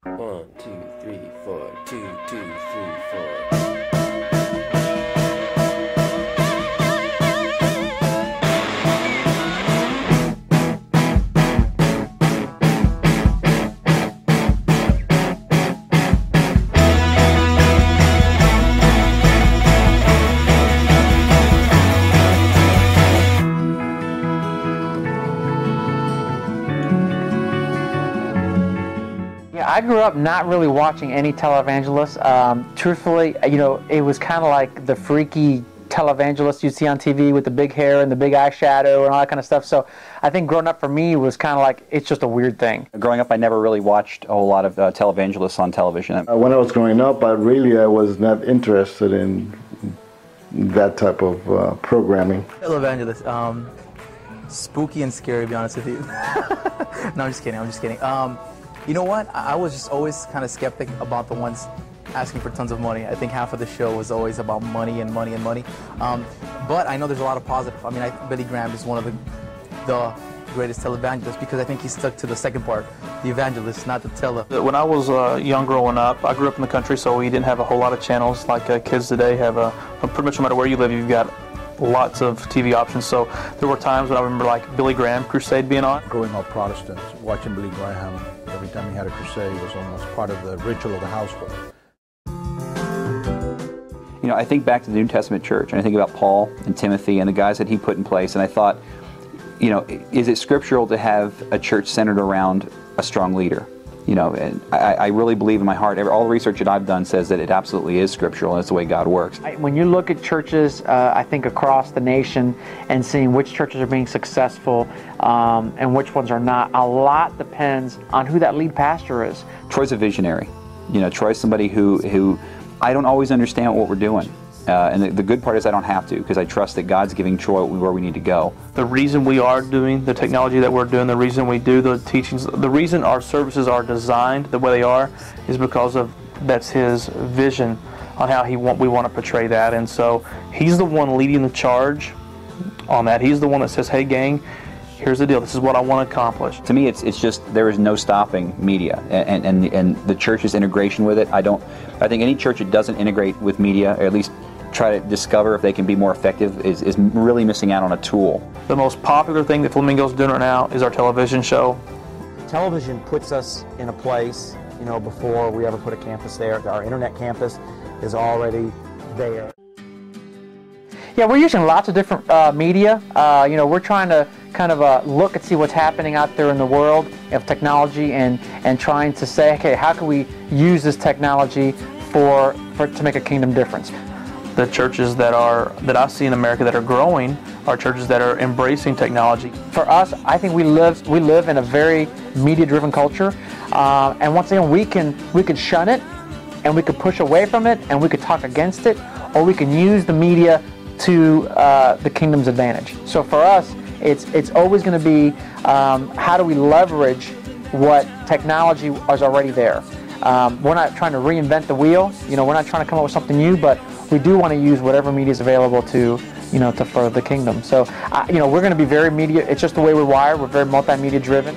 1, 2, 3, 4, 2, 2, 3, 4. I grew up not really watching any televangelists. Truthfully, it was kind of like the freaky televangelist you'd see on TV with the big hair and the big eyeshadow and all that kind of stuff. So I think growing up for me was kind of like, it's just a weird thing. Growing up, I never really watched a whole lot of televangelists on television. When I was growing up, I was not interested in that type of programming. Televangelist, spooky and scary, to be honest with you. No, I'm just kidding. You know what? I was just always kind of skeptic about the ones asking for tons of money. I think half of the show was always about money and money and money. But I know there's a lot of positive. I mean, Billy Graham is one of the greatest televangelists because I think he stuck to the second part, the evangelist, not the teller. When I was young growing up, I grew up in the country, so we didn't have a whole lot of channels like kids today have. Pretty much no matter where you live, you've got lots of TV options. So there were times when I remember like Billy Graham crusade being on. Growing up Protestants, watching Billy Graham every time he had a crusade was almost part of the ritual of the household. You know, I think back to the New Testament church, and I think about Paul and Timothy and the guys that he put in place, and I thought, you know, is it scriptural to have a church centered around a strong leader? You know, and I really believe in my heart, all the research that I've done says that it absolutely is scriptural, and it's the way God works. When you look at churches, I think across the nation, and seeing which churches are being successful and which ones are not, a lot depends on who that lead pastor is. Troy's a visionary. You know, Troy's somebody who I don't always understand what we're doing. And the good part is I don't have to, because I trust that God's giving Troy where we need to go. The reason we are doing the technology that we're doing, the reason we do the teachings, the reason our services are designed the way they are is because of that's his vision on how we want to portray that. And so he's the one leading the charge on that. He's the one that says, hey gang, here's the deal, this is what I want to accomplish. To me, it's just, there is no stopping media and the church's integration with it. I think any church that doesn't integrate with media, or at least try to discover if they can be more effective, is really missing out on a tool. The most popular thing that Flamingo's doing right now is our television show. Television puts us in a place, before we ever put a campus there. Our internet campus is already there. Yeah, we're using lots of different media. We're trying to kind of look and see what's happening out there in the world of technology and trying to say, okay, how can we use this technology to make a kingdom difference? The churches that I see in America that are growing are churches that are embracing technology. For us, I think we live in a very media-driven culture, and once again, we can shun it, and we could push away from it, and we could talk against it, or we can use the media to the kingdom's advantage. So for us, it's always going to be how do we leverage what technology is already there. We're not trying to reinvent the wheel. We're not trying to come up with something new, but we do want to use whatever media is available to further the kingdom. So, we're going to be very media. It's just the way we're wired. We're very multimedia driven.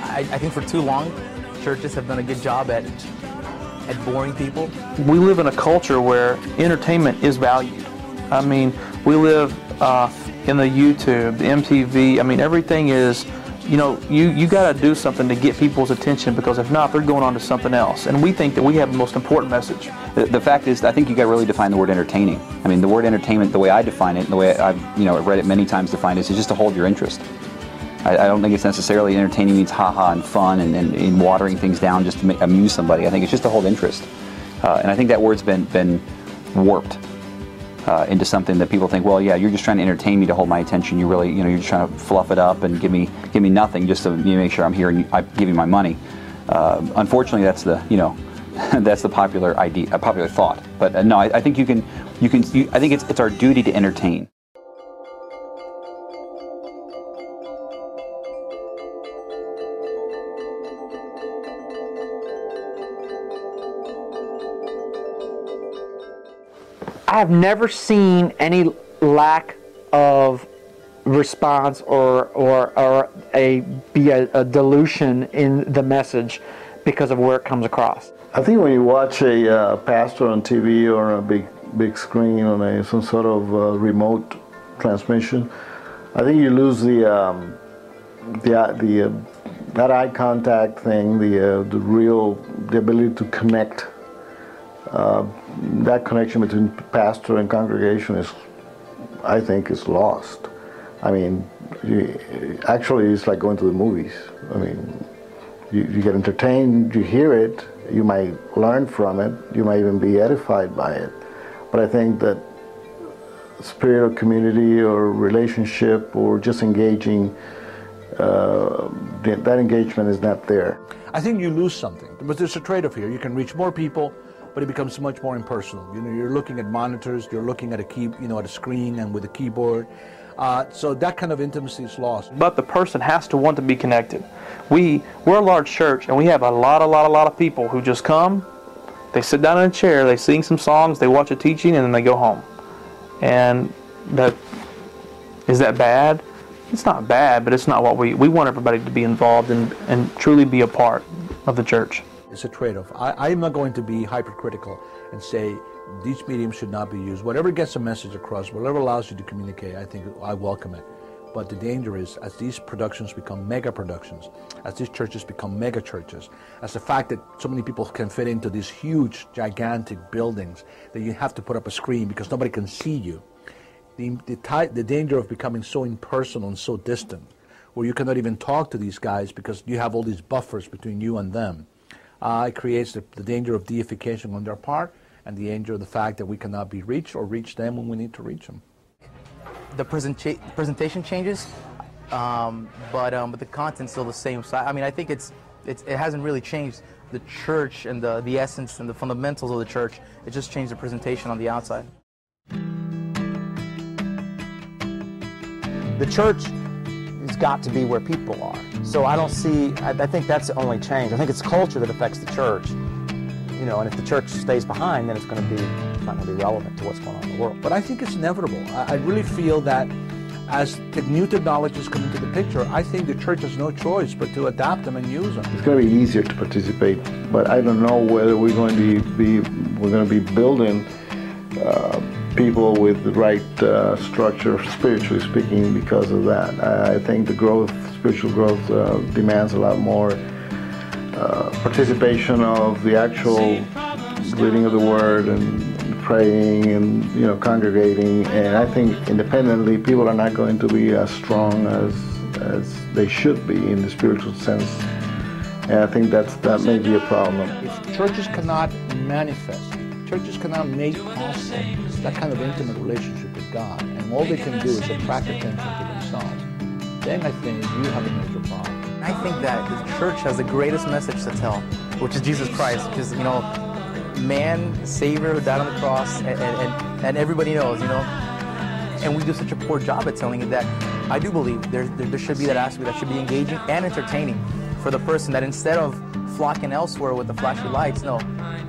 I think for too long, churches have done a good job at boring people. We live in a culture where entertainment is valued. I mean, we live in the YouTube, the MTV. I mean, everything is, you got to do something to get people's attention, because if not, they're going on to something else. And we think that we have the most important message. The fact is, I think you got to really define the word entertaining. I mean, the word entertainment, the way I define it, and the way I've read it many times defined, is just to hold your interest. I don't think it's necessarily entertaining means ha-ha and fun and watering things down just to amuse somebody. I think it's just to hold interest. And I think that word's been warped into something that people think, well, yeah, you're just trying to entertain me to hold my attention. You really, you're just trying to fluff it up and give me nothing just to make sure I'm here and I give you my money. Unfortunately, that's the that's the popular idea, a popular thought. But no, I think I think it's our duty to entertain. I have never seen any lack of response or be a dilution in the message because of where it comes across. I think when you watch a pastor on TV or a big screen on some sort of remote transmission, I think you lose that eye contact thing, the ability to connect. That connection between pastor and congregation I think is lost. I mean, actually, it's like going to the movies. I mean, you get entertained, you hear it, you might learn from it, you might even be edified by it. But I think that spirit of community or relationship or just engaging, that engagement is not there. I think you lose something, but there's a trade-off here. You can reach more people, but it becomes much more impersonal. You know, you're looking at monitors, you're looking at at a screen and with a keyboard. So that kind of intimacy is lost. But the person has to want to be connected. We're a large church, and we have a lot of people who just come, they sit down in a chair, they sing some songs, they watch a teaching, and then they go home. And is that bad? It's not bad, but it's not what we want everybody to be involved and truly be a part of the church. It's a trade-off. I'm not going to be hypercritical and say these mediums should not be used. Whatever gets a message across, whatever allows you to communicate, I think I welcome it. But the danger is, as these productions become mega productions, as these churches become mega churches, as the fact that so many people can fit into these huge, gigantic buildings that you have to put up a screen because nobody can see you, the danger of becoming so impersonal and so distant, where you cannot even talk to these guys because you have all these buffers between you and them, it creates the danger of deification on their part, and the danger of the fact that we cannot be reached or reach them when we need to reach them. The presentation changes, but the content's still the same. So I mean, I think it hasn't really changed the church and the essence and the fundamentals of the church. It just changed the presentation on the outside. The church has got to be where people are. So I don't see, I think that's the only change. I think it's culture that affects the church. You know, and if the church stays behind, then it's not going to be relevant to what's going on in the world. But I think it's inevitable. I really feel that as the new technologies come into the picture, I think the church has no choice but to adapt them and use them. It's going to be easier to participate, but I don't know whether we're going to be building people with the right structure, spiritually speaking, because of that. I think the spiritual growth demands a lot more participation of the actual reading of the Word and praying and congregating. And I think independently, people are not going to be as strong as they should be in the spiritual sense. And I think that may be a problem. If churches cannot manifest, churches cannot make possible that kind of intimate relationship with God, and all they can do is attract attention to themselves, then I think you have a major problem. I think that the church has the greatest message to tell, which is Jesus Christ, because, man, Savior who died on the cross, and everybody knows, and we do such a poor job at telling it that I do believe there should be that aspect that should be engaging and entertaining for the person, that instead of flocking elsewhere with the flashy lights, no,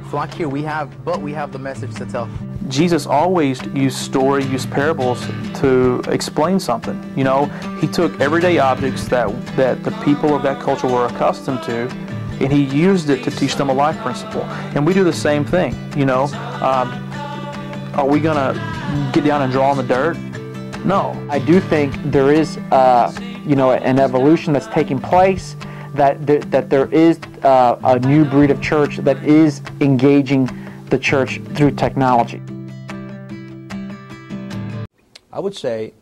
flock here, we have the message to tell. Jesus always used parables to explain something. He took everyday objects that the people of that culture were accustomed to, and he used it to teach them a life principle. And we do the same thing. Are we going to get down and draw in the dirt? No. I do think there is, an evolution that's taking place, that there is a new breed of church that is engaging the church through technology. I would say,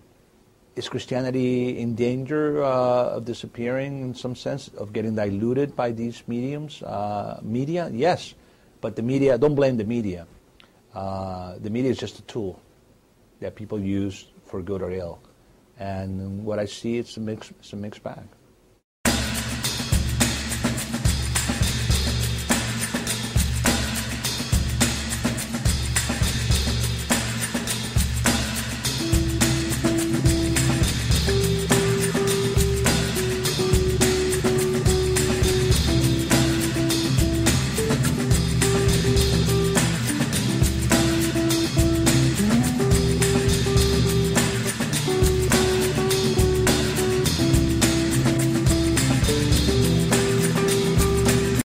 is Christianity in danger of disappearing in some sense, of getting diluted by these mediums? Media? Yes. But the media, don't blame the media. The media is just a tool that people use for good or ill. And what I see, it's a mixed bag.